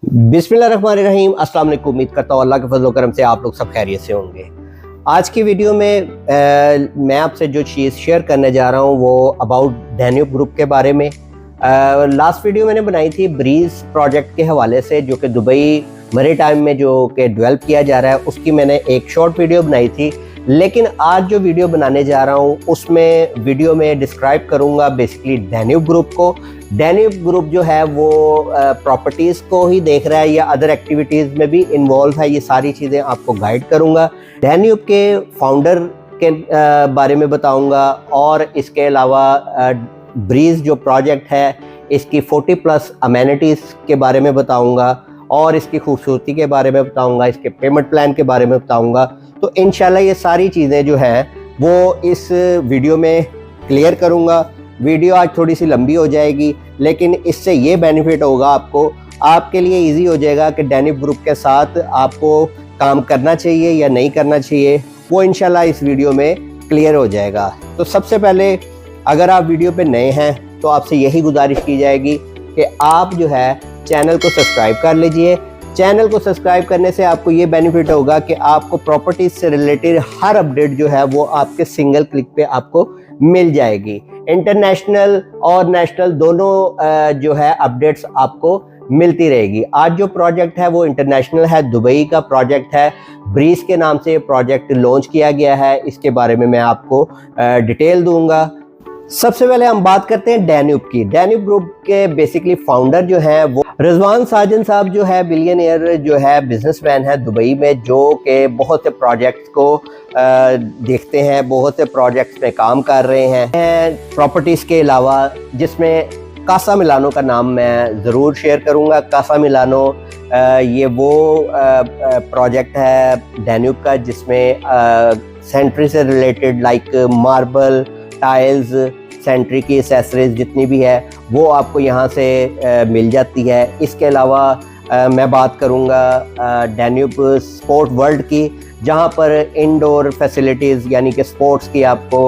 बिस्मिल्लाहिर्रहमानिर्रहीम। अस्सलाम वालेकुम। उम्मीद करता हूँ अल्लाह के फजल करम से आप लोग सब खैरियत से होंगे। आज की वीडियो में मैं आपसे जो चीज़ शेयर करने जा रहा हूँ वो अबाउट डैन्यूब ग्रुप के बारे में। लास्ट वीडियो मैंने बनाई थी ब्रीज प्रोजेक्ट के हवाले से, जो कि दुबई मैरीटाइम में जो कि डेवलप किया जा रहा है, उसकी मैंने एक शॉर्ट वीडियो बनाई थी। लेकिन आज जो वीडियो बनाने जा रहा हूँ उसमें वीडियो में डिस्क्राइब करूँगा बेसिकली डैन्यूब ग्रुप को। डैन्यूब ग्रुप जो है वो प्रॉपर्टीज़ को ही देख रहा है या अदर एक्टिविटीज़ में भी इन्वॉल्व है, ये सारी चीज़ें आपको गाइड करूँगा। डैन्यूब के फाउंडर के बारे में बताऊँगा और इसके अलावा ब्रीज जो प्रोजेक्ट है इसकी 40+ अमेनिटीज़ के बारे में बताऊँगा और इसकी खूबसूरती के बारे में बताऊँगा, इसके पेमेंट प्लान के बारे में बताऊँगा। तो इंशाल्लाह ये सारी चीज़ें जो हैं वो इस वीडियो में क्लियर करूँगा। वीडियो आज थोड़ी सी लंबी हो जाएगी, लेकिन इससे ये बेनिफिट होगा आपको, आपके लिए इजी हो जाएगा कि डैन्यूब ग्रुप के साथ आपको काम करना चाहिए या नहीं करना चाहिए, वो इंशाल्लाह इस वीडियो में क्लियर हो जाएगा। तो सबसे पहले अगर आप वीडियो पे नए हैं तो आपसे यही गुजारिश की जाएगी कि आप जो है चैनल को सब्सक्राइब कर लीजिए। चैनल को सब्सक्राइब करने से आपको ये बेनिफिट होगा कि आपको प्रॉपर्टीज से रिलेटेड हर अपडेट जो है वो आपके सिंगल क्लिक पे आपको मिल जाएगी। इंटरनेशनल और नेशनल दोनों जो है अपडेट्स आपको मिलती रहेगी। आज जो प्रोजेक्ट है वो इंटरनेशनल है, दुबई का प्रोजेक्ट है। ब्रीज के नाम से ये प्रोजेक्ट लॉन्च किया गया है, इसके बारे में मैं आपको डिटेल दूंगा। सबसे पहले हम बात करते हैं डैन्यूब की। डैन्यूब ग्रुप के बेसिकली फाउंडर जो है वो रिजवान साजन साहब जो है बिलियनियर जो है बिजनेसमैन है दुबई में, जो कि बहुत से प्रोजेक्ट्स को देखते हैं, बहुत से प्रोजेक्ट्स में काम कर रहे हैं प्रॉपर्टीज़ के अलावा, जिसमें कासा मिलानो का नाम मैं ज़रूर शेयर करूँगा। कासा मिलानो ये वो प्रोजेक्ट है डैन्यूब का जिसमें सेंट्री से related like marble, tiles, sanitary की एसेसरीज जितनी भी है वो आपको यहाँ से मिल जाती है। इसके अलावा मैं बात करूँगा डैन्यूब स्पोर्ट वर्ल्ड की, जहाँ पर इंडोर फैसिलिटीज़ यानी कि स्पोर्ट्स की आपको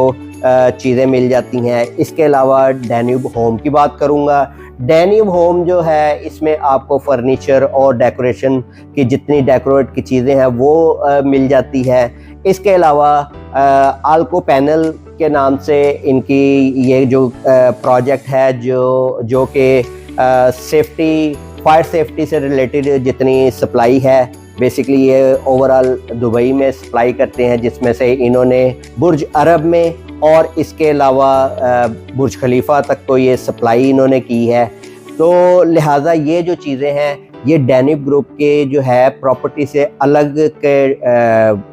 चीज़ें मिल जाती हैं। इसके अलावा डैन्यूब होम की बात करूँगा। डैन्यूब होम जो है इसमें आपको फर्नीचर और डेकोरेशन की जितनी डेकोरेट की चीज़ें हैं वो मिल जाती है। इसके अलावा आल्को पैनल के नाम से इनकी ये जो प्रोजेक्ट है जो कि सेफ्टी, फायर सेफ्टी से रिलेटेड जितनी सप्लाई है बेसिकली ये ओवरऑल दुबई में सप्लाई करते हैं, जिसमें से इन्होंने बुर्ज अरब में और इसके अलावा बुर्ज खलीफा तक को ये सप्लाई इन्होंने की है। तो लिहाजा ये जो चीज़ें हैं ये डैन्यूब ग्रुप के जो है प्रॉपर्टी से अलग के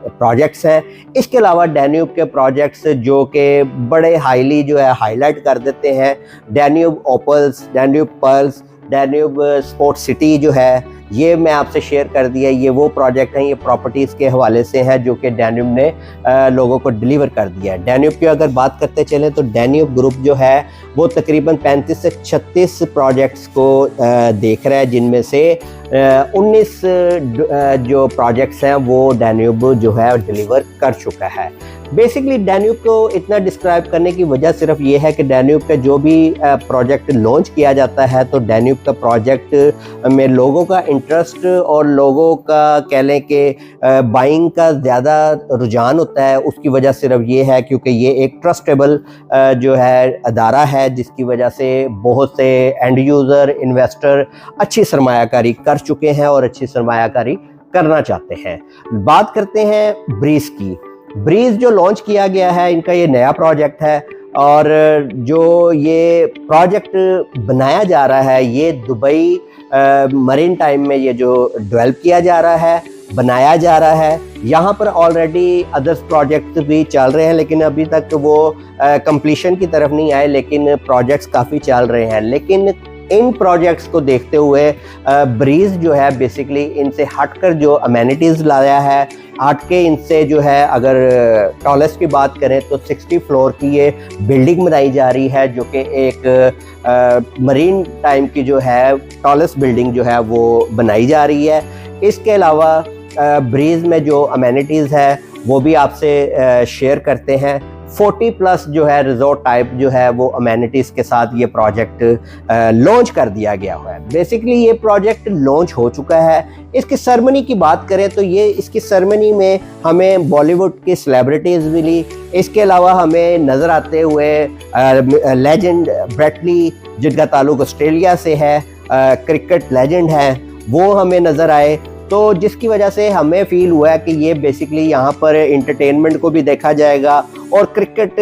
प्रोजेक्ट्स हैं। इसके अलावा डैन्यूब के प्रोजेक्ट्स जो कि बड़े हाईली जो है हाईलाइट कर देते हैं, Danube Opals, Danube Pearls, Danube Sport City जो है ये मैं आपसे शेयर कर दिया। ये वो प्रोजेक्ट हैं, ये प्रॉपर्टीज़ के हवाले से हैं जो कि डैन्यूब ने लोगों को डिलीवर कर दिया है। डैन्यूब की अगर बात करते चलें तो डैन्यूब ग्रुप जो है वो तकरीबन 35 से 36 प्रोजेक्ट्स को देख रहा है, जिनमें से 19 जो प्रोजेक्ट्स हैं वो डैन्यूब जो है डिलीवर कर चुका है। बेसिकली डैन्यूब को इतना डिस्क्राइब करने की वजह सिर्फ ये है कि डैन्यूब का जो भी प्रोजेक्ट लॉन्च किया जाता है तो डैन्यूब का प्रोजेक्ट में लोगों का इंटरेस्ट और लोगों का कह लें कि बाइंग का ज़्यादा रुझान होता है। उसकी वजह सिर्फ ये है क्योंकि ये एक ट्रस्टेबल जो है अदारा है, जिसकी वजह से बहुत से एंड यूज़र इन्वेस्टर अच्छी सरमायाकारी कर चुके हैं और अच्छी सरमायाकारी करना चाहते हैं। बात करते हैं ब्रीज की। ब्रीज जो लॉन्च किया गया है इनका ये नया प्रोजेक्ट है और जो ये प्रोजेक्ट बनाया जा रहा है ये दुबई मरीन टाइम में ये जो डेवलप किया जा रहा है, बनाया जा रहा है। यहाँ पर ऑलरेडी अदर्स प्रोजेक्ट्स भी चल रहे हैं, लेकिन अभी तक वो कंप्लीशन की तरफ नहीं आए, लेकिन प्रोजेक्ट्स काफ़ी चल रहे हैं। लेकिन इन प्रोजेक्ट्स को देखते हुए ब्रीज जो है बेसिकली इनसे हटकर जो अमेनिटीज़ लाया है, हटके इनसे जो है अगर टॉलेस्ट की बात करें तो 60 फ्लोर की ये बिल्डिंग बनाई जा रही है, जो कि एक मरीन टाइम की जो है टॉलेस्ट बिल्डिंग जो है वो बनाई जा रही है। इसके अलावा ब्रीज में जो अमेनिटीज़ है वो भी आपसे शेयर करते हैं। 40 प्लस जो है रिजॉर्ट टाइप जो है वो अमेनिटीज़ के साथ ये प्रोजेक्ट लॉन्च कर दिया गया हुआ है। बेसिकली ये प्रोजेक्ट लॉन्च हो चुका है। इसकी सरमनी की बात करें तो ये इसकी सरमनी में हमें बॉलीवुड की सेलिब्रिटीज़ मिली, इसके अलावा हमें नज़र आते हुए लेजेंड ब्रेट ली जिनका ताल्लुक ऑस्ट्रेलिया से है, क्रिकेट लेजेंड है, वो हमें नज़र आए। तो जिसकी वजह से हमें फील हुआ है कि ये बेसिकली यहाँ पर इंटरटेनमेंट को भी देखा जाएगा और क्रिकेट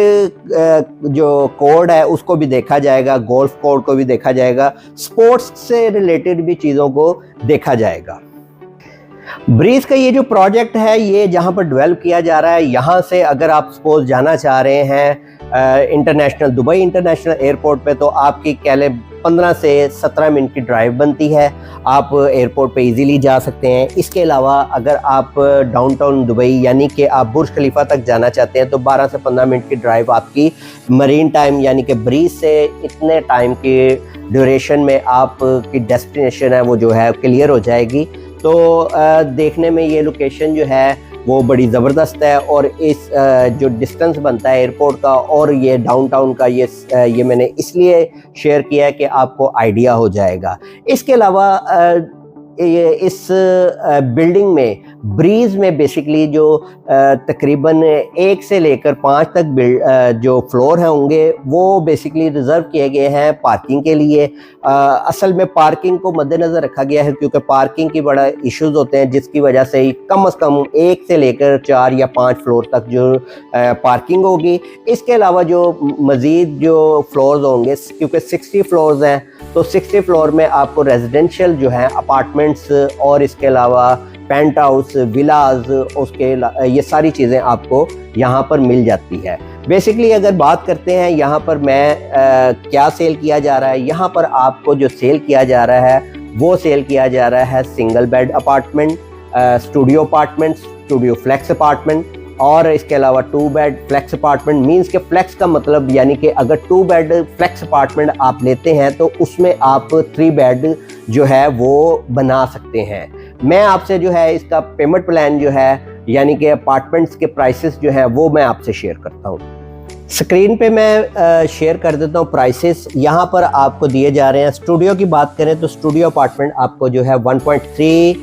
जो कोर्ट है उसको भी देखा जाएगा, गोल्फ कोर्ट को भी देखा जाएगा, स्पोर्ट्स से रिलेटेड भी चीज़ों को देखा जाएगा। ब्रीज का ये जो प्रोजेक्ट है ये जहाँ पर डेवलप किया जा रहा है, यहाँ से अगर आप सपोज जाना चाह रहे हैं इंटरनेशनल दुबई इंटरनेशनल एयरपोर्ट पे, तो आपकी कह लें 15 से 17 मिनट की ड्राइव बनती है। आप एयरपोर्ट पे इजीली जा सकते हैं। इसके अलावा अगर आप डाउनटाउन दुबई यानी कि आप बुर्ज खलीफा तक जाना चाहते हैं तो 12 से 15 मिनट की ड्राइव आपकी मरीन टाइम यानी कि ब्रीज से इतने टाइम की ड्यूरेशन में आपकी डेस्टिनेशन है वो जो है क्लियर हो जाएगी। तो देखने में ये लोकेशन जो है वो बड़ी ज़बरदस्त है और इस जो डिस्टेंस बनता है एयरपोर्ट का और ये डाउनटाउन का ये मैंने इसलिए शेयर किया है कि आपको आइडिया हो जाएगा। इसके अलावा इस बिल्डिंग में ब्रीज में बेसिकली जो तकरीबन 1 से लेकर 5 तक जो फ्लोर हैं होंगे वो बेसिकली रिज़र्व किए गए हैं पार्किंग के लिए। असल में पार्किंग को मद्देनज़र रखा गया है क्योंकि पार्किंग की बड़ा इश्यूज़ होते हैं, जिसकी वजह से कम से कम 1 से लेकर 4 या 5 फ्लोर तक जो पार्किंग होगी। इसके अलावा जो मज़ीद जो फ्लोर्स होंगे, क्योंकि 60 फ्लोर्स हैं तो 60 फ्लोर में आपको रेजिडेंशियल जो है अपार्टमेंट्स और इसके अलावा पेंट हाउस, विलाज, उसके ये सारी चीज़ें आपको यहाँ पर मिल जाती है। बेसिकली अगर बात करते हैं यहाँ पर क्या सेल किया जा रहा है, यहाँ पर आपको जो सेल किया जा रहा है वो सेल किया जा रहा है single bed apartment, studio apartment, studio flex apartment और इसके अलावा 2 बेड फ्लेक्स अपार्टमेंट। मींस के फ्लेक्स का मतलब यानी कि अगर 2 बेड फ्लेक्स अपार्टमेंट आप लेते हैं तो उसमें आप 3 बेड जो है वो बना सकते हैं। मैं आपसे जो है इसका पेमेंट प्लान जो है यानी कि अपार्टमेंट्स के प्राइसेस जो है वो मैं आपसे शेयर करता हूँ। स्क्रीन पे मैं शेयर कर देता हूँ प्राइसेस। यहाँ पर आपको दिए जा रहे हैं। स्टूडियो की बात करें तो स्टूडियो अपार्टमेंट आपको जो है 1.3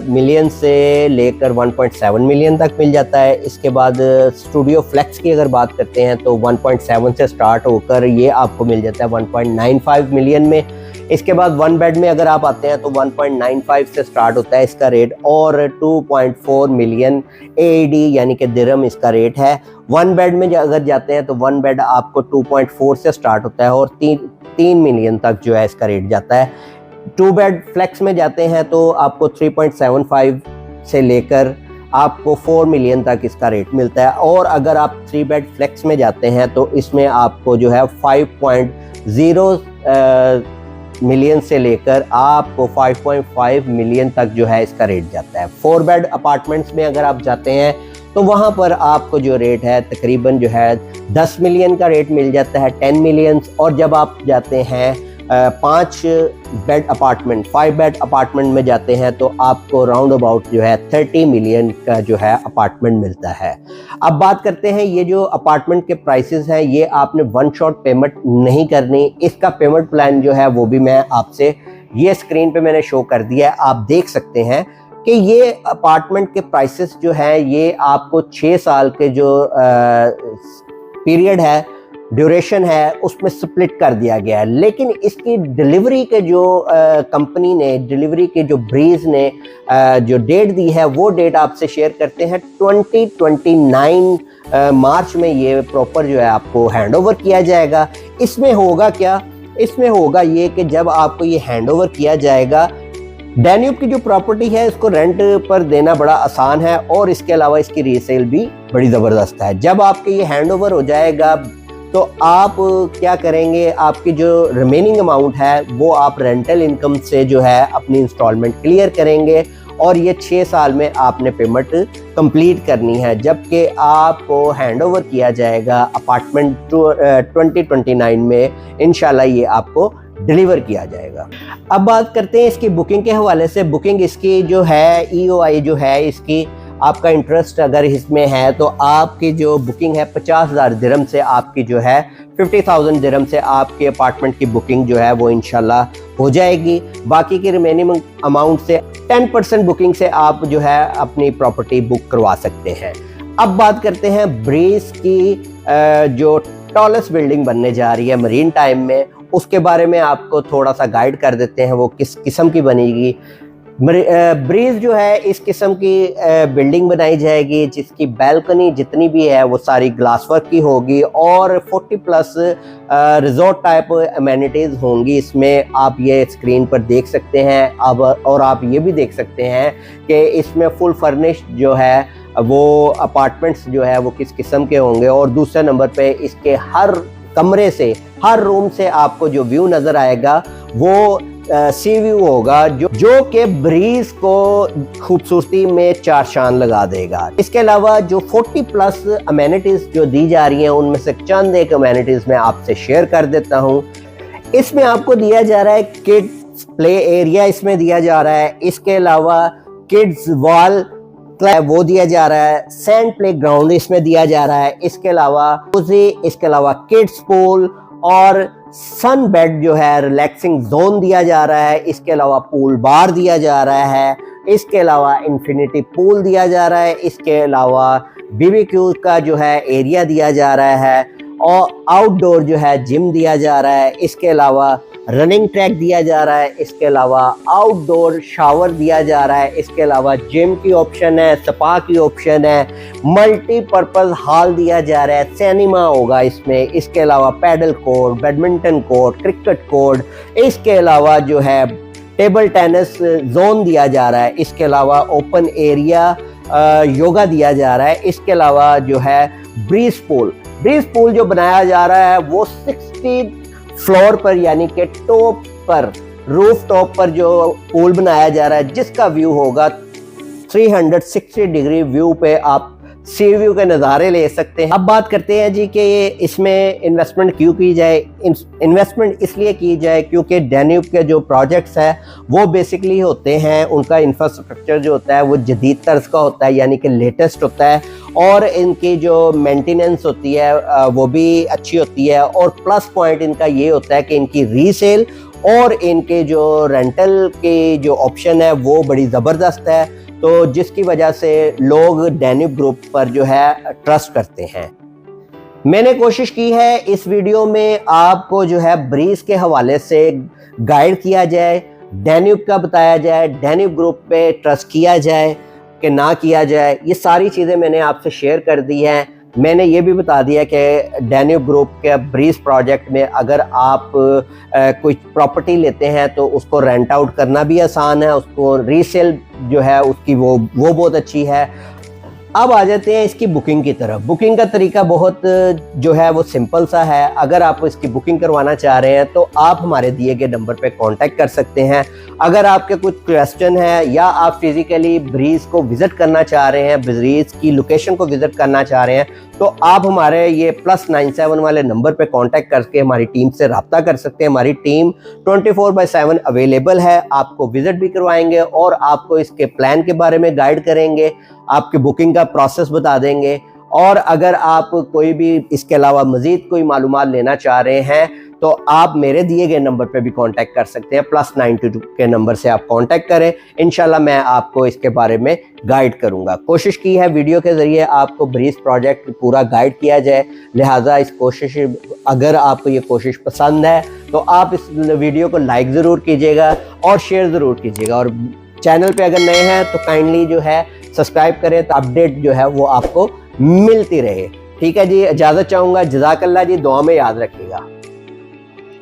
मिलियन से लेकर 1.7 मिलियन तक मिल जाता है। इसके बाद स्टूडियो फ्लेक्स की अगर बात करते हैं तो 1.7 से स्टार्ट होकर ये आपको मिल जाता है 1.95 मिलियन में। इसके बाद 1 बेड में अगर आप आते हैं तो 1.95 से स्टार्ट होता है इसका रेट और 2.4 मिलियन AED यानी कि दिरहम इसका रेट है। 1 बेड में अगर जाते हैं तो 1 बेड आपको 2.4 से स्टार्ट होता है और 3 मिलियन तक जो है इसका रेट जाता है। 2 बेड फ्लेक्स में जाते हैं तो आपको 3.75 से लेकर आपको 4 मिलियन तक इसका रेट मिलता है और अगर आप 3 बेड फ्लेक्स में जाते हैं तो इसमें आपको जो है 5.0 मिलियन से लेकर आपको 5.5 मिलियन तक जो है इसका रेट जाता है। 4 बेड अपार्टमेंट्स में अगर आप जाते हैं तो वहाँ पर आपको जो रेट है तकरीबन जो है 10 मिलियन का रेट मिल जाता है, 10 मिलियन। और जब आप जाते हैं 5 बेड अपार्टमेंट, 5 बेड अपार्टमेंट में जाते हैं तो आपको राउंड अबाउट जो है 30 मिलियन का जो है अपार्टमेंट मिलता है। अब बात करते हैं ये जो अपार्टमेंट के प्राइसेस हैं ये आपने 1 शॉट पेमेंट नहीं करनी। इसका पेमेंट प्लान जो है वो भी मैं आपसे ये स्क्रीन पे मैंने शो कर दिया है, आप देख सकते हैं कि ये अपार्टमेंट के प्राइसेस जो हैं ये आपको 6 साल के जो पीरियड है, ड्यूरेशन है, उसमें स्प्लिट कर दिया गया है। लेकिन इसकी डिलीवरी के जो कंपनी ने, डिलीवरी के जो ब्रीज ने जो डेट दी है वो डेट आपसे शेयर करते हैं 2029 मार्च में ये प्रॉपर जो है आपको हैंडओवर किया जाएगा। इसमें होगा क्या? इसमें होगा ये कि जब आपको ये हैंडओवर किया जाएगा, डैन्यूब की जो प्रॉपर्टी है इसको रेंट पर देना बड़ा आसान है और इसके अलावा इसकी रीसेल भी बड़ी ज़बरदस्त है। जब आपके ये हैंडओवर हो जाएगा तो आप क्या करेंगे, आपकी जो रिमेनिंग अमाउंट है वो आप रेंटल इनकम से जो है अपनी इंस्टॉलमेंट क्लियर करेंगे और ये 6 साल में आपने पेमेंट कंप्लीट करनी है। जबकि आपको हैंडओवर किया जाएगा अपार्टमेंट 2029 में, इंशाल्लाह ये आपको डिलीवर किया जाएगा। अब बात करते हैं इसकी बुकिंग के हवाले से। बुकिंग इसकी जो है EOI जो है इसकी आपका इंटरेस्ट अगर इसमें है तो आपकी जो बुकिंग है 50,000 दिरहम से आपकी जो है 50,000 दिरहम से आपके अपार्टमेंट की बुकिंग जो है वो इंशाल्लाह हो जाएगी। बाकी की रिमेनिंग अमाउंट से 10% बुकिंग से आप जो है अपनी प्रॉपर्टी बुक करवा सकते हैं। अब बात करते हैं ब्रीज की जो टॉलेस्ट बिल्डिंग बनने जा रही है मरीन टाइम में, उसके बारे में आपको थोड़ा सा गाइड कर देते हैं वो किस किस्म की बनेगी। ब्रीज जो है इस किस्म की बिल्डिंग बनाई जाएगी जिसकी बैल्कनी जितनी भी है वो सारी ग्लास वर्क की होगी और 40+ रिजॉर्ट टाइप अमेनिटीज़ होंगी। इसमें आप ये स्क्रीन पर देख सकते हैं। अब और आप ये भी देख सकते हैं कि इसमें फुल फर्निश्ड जो है वो अपार्टमेंट्स जो है वो किस किस्म के होंगे। और दूसरे नंबर पे इसके हर कमरे से, हर रूम से आपको जो व्यू नज़र आएगा वो सी व्यू होगा जो कि ब्रीज को खूबसूरती में चार चांद लगा देगा। इसके अलावा जो 40+ अमेनिटीज जो दी जा रही हैं उनमें से चंद एक अमेनिटीज मैं आपसे शेयर कर देता हूं। इसमें आपको दिया जा रहा है किड्स प्ले एरिया, इसमें दिया जा रहा है। इसके अलावा किड्स वॉल वो दिया जा रहा है। सैंड प्ले ग्राउंड इसमें दिया जा रहा है। इसके अलावा किड्स पूल और सन बेड जो है रिलैक्सिंग जोन दिया जा रहा है। इसके अलावा पूल बार दिया जा रहा है। इसके अलावा इंफिनिटी पूल दिया जा रहा है। इसके अलावा बीबीक्यू का जो है एरिया दिया जा रहा है और आउटडोर जो है जिम दिया जा रहा है। इसके अलावा रनिंग ट्रैक दिया जा रहा है। इसके अलावा आउटडोर शावर दिया जा रहा है। इसके अलावा जिम की ऑप्शन है, स्पा की ऑप्शन है, मल्टीपर्पज़ हॉल दिया जा रहा है, सिनेमा होगा इसमें। इसके अलावा padel court, badminton court, cricket court, इसके अलावा जो है टेबल टेनिस जोन दिया जा रहा है। इसके अलावा ओपन एरिया योगा दिया जा रहा है। इसके अलावा जो है ब्रीज पूल जो बनाया जा रहा है वो 60 फ्लोर पर यानी कि टॉप पर, रूफ टॉप पर जो पूल बनाया जा रहा है जिसका व्यू होगा 360 डिग्री व्यू पे आप सी व्यू के नज़ारे ले सकते हैं। अब बात करते हैं जी कि इसमें इन्वेस्टमेंट क्यों की जाए। इन्वेस्टमेंट इसलिए की जाए क्योंकि डैन्यूब के जो प्रोजेक्ट्स हैं वो बेसिकली होते हैं, उनका इंफ्रास्ट्रक्चर जो होता है वो जदीद तर्ज का होता है यानी कि लेटेस्ट होता है और इनकी जो मेंटेनेंस होती है वो भी अच्छी होती है। और प्लस पॉइंट इनका ये होता है कि इनकी रीसेल और इनके जो रेंटल के जो ऑप्शन है वो बड़ी ज़बरदस्त है, तो जिसकी वजह से लोग डैन्यूब ग्रुप पर जो है ट्रस्ट करते हैं। मैंने कोशिश की है इस वीडियो में आपको जो है ब्रीज के हवाले से गाइड किया जाए, डैन्यूब का बताया जाए, डैन्यूब ग्रुप पे ट्रस्ट किया जाए कि ना किया जाए, ये सारी चीज़ें मैंने आपसे शेयर कर दी हैं। मैंने ये भी बता दिया कि डैन्यूब ग्रुप के ब्रीज प्रोजेक्ट में अगर आप कोई प्रॉपर्टी लेते हैं तो उसको रेंट आउट करना भी आसान है, उसको रीसेल जो है उसकी वो बहुत अच्छी है। अब आ जाते हैं इसकी बुकिंग की तरफ। बुकिंग का तरीका बहुत जो है वो सिंपल सा है। अगर आप इसकी बुकिंग करवाना चाह रहे हैं तो आप हमारे दिए गए नंबर पे कांटेक्ट कर सकते हैं। अगर आपके कुछ क्वेश्चन है या आप फिजिकली ब्रीज को विजिट करना चाह रहे हैं, ब्रीज की लोकेशन को विजिट करना चाह रहे हैं, तो आप हमारे ये +97 वाले नंबर पे कांटेक्ट करके हमारी टीम से रब्ता कर सकते हैं। हमारी टीम 24/7 अवेलेबल है, आपको विजिट भी करवाएंगे और आपको इसके प्लान के बारे में गाइड करेंगे, आपके बुकिंग का प्रोसेस बता देंगे। और अगर आप कोई भी इसके अलावा मज़ीद कोई मालूमात लेना चाह रहे हैं तो आप मेरे दिए गए नंबर पे भी कांटेक्ट कर सकते हैं। +92 के नंबर से आप कांटेक्ट करें, इंशाल्लाह मैं आपको इसके बारे में गाइड करूंगा। कोशिश की है वीडियो के ज़रिए आपको ब्रीज प्रोजेक्ट पूरा गाइड किया जाए, लिहाजा इस कोशिश, अगर आपको ये कोशिश पसंद है तो आप इस वीडियो को लाइक ज़रूर कीजिएगा और शेयर ज़रूर कीजिएगा। और चैनल पे अगर नए हैं तो काइंडली जो है सब्सक्राइब करें तो अपडेट जो है वो आपको मिलती रहे। ठीक है जी, इजाज़त चाहूँगा। जज़ाकल्लाह जी, दुआ में याद रखिएगा।